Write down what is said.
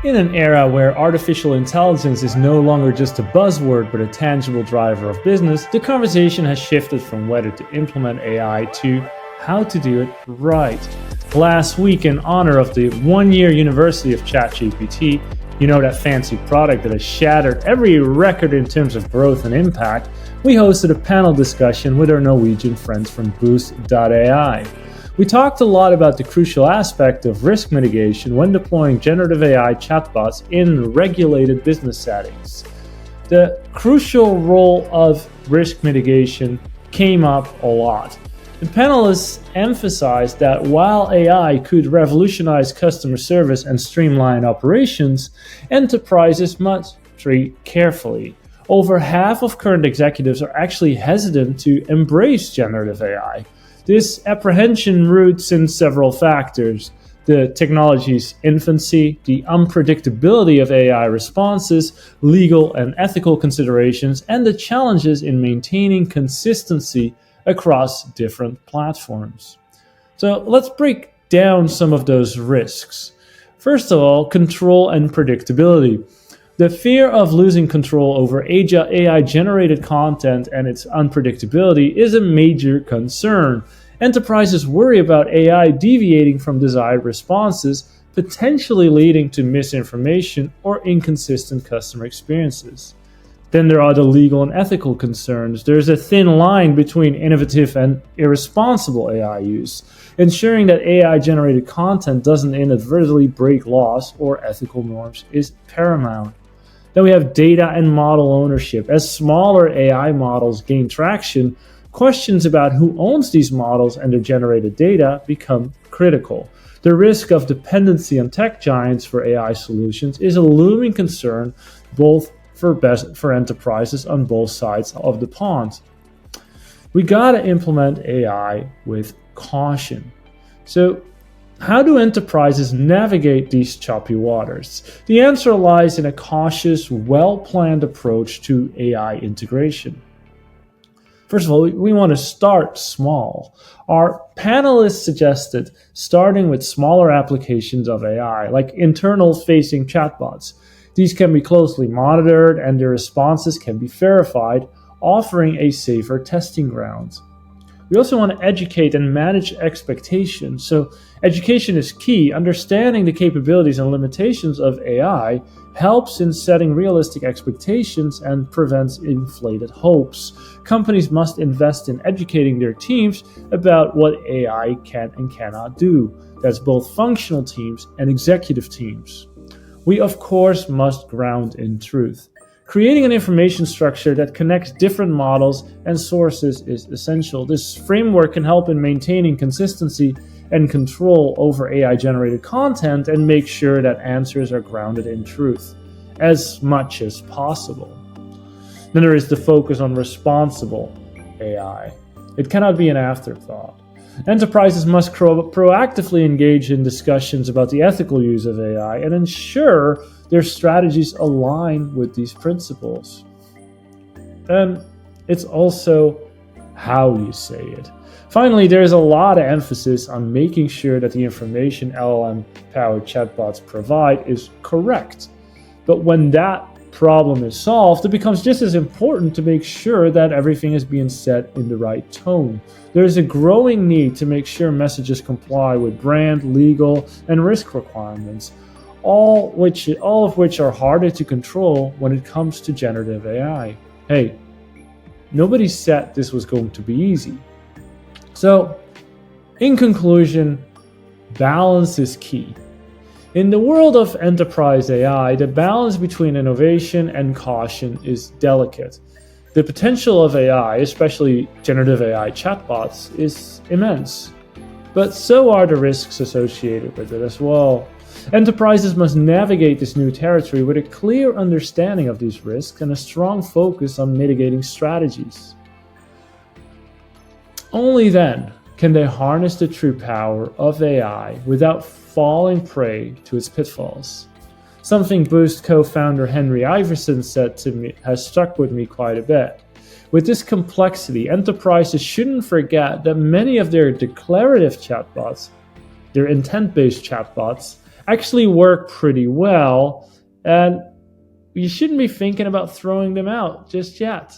In an era where artificial intelligence is no longer just a buzzword but a tangible driver of business, the conversation has shifted from whether to implement AI to how to do it right. Last week, in honor of the one-year anniversary of ChatGPT, that fancy product that has shattered every record in terms of growth and impact, we hosted a panel discussion with our Norwegian friends from Boost.ai. We talked a lot about the crucial aspect of risk mitigation when deploying generative AI chatbots in regulated business settings. The crucial role of risk mitigation came up a lot. The panelists emphasized that while AI could revolutionize customer service and streamline operations, enterprises must treat carefully. Over half of current executives are actually hesitant to embrace generative AI. This apprehension roots in several factors: the technology's infancy, the unpredictability of AI responses, legal and ethical considerations, and the challenges in maintaining consistency across different platforms. So let's break down some of those risks. First of all, control and predictability. The fear of losing control over AI-generated content and its unpredictability is a major concern. Enterprises worry about AI deviating from desired responses, potentially leading to misinformation or inconsistent customer experiences. Then there are the legal and ethical concerns. There's a thin line between innovative and irresponsible AI use. Ensuring that AI-generated content doesn't inadvertently break laws or ethical norms is paramount. Then we have data and model ownership. As smaller AI models gain traction, questions about who owns these models and their generated data become critical. The risk of dependency on tech giants for AI solutions is a looming concern both for enterprises on both sides of the pond. We gotta implement AI with caution. So, how do enterprises navigate these choppy waters? The answer lies in a cautious, well-planned approach to AI integration. First of all, we want to start small. Our panelists suggested starting with smaller applications of AI, like internal-facing chatbots. These can be closely monitored and their responses can be verified, offering a safer testing ground. We also want to educate and manage expectations. So education is key. Understanding the capabilities and limitations of AI helps in setting realistic expectations and prevents inflated hopes. Companies must invest in educating their teams about what AI can and cannot do. That's both functional teams and executive teams. We, of course, must ground in truth. Creating an information structure that connects different models and sources is essential. This framework can help in maintaining consistency and control over AI-generated content and make sure that answers are grounded in truth as much as possible. Then there is the focus on responsible AI. It cannot be an afterthought. Enterprises must proactively engage in discussions about the ethical use of AI and ensure their strategies align with these principles. And it's also how you say it. Finally, there's a lot of emphasis on making sure that the information LLM-powered chatbots provide is correct. But when that problem is solved, it becomes just as important to make sure that everything is being said in the right tone. There is a growing need to make sure messages comply with brand, legal, and risk requirements, all of which are harder to control when it comes to generative AI. Hey, nobody said this was going to be easy. So, in conclusion, balance is key. In the world of enterprise AI, the balance between innovation and caution is delicate. The potential of AI, especially generative AI chatbots, is immense. But so are the risks associated with it as well. Enterprises must navigate this new territory with a clear understanding of these risks and a strong focus on mitigating strategies. Only then can they harness the true power of AI without falling prey to its pitfalls. Something Boost co-founder Henry Iverson said to me has stuck with me quite a bit. With this complexity, enterprises shouldn't forget that many of their declarative chatbots, their intent-based chatbots, actually work pretty well, and you shouldn't be thinking about throwing them out just yet.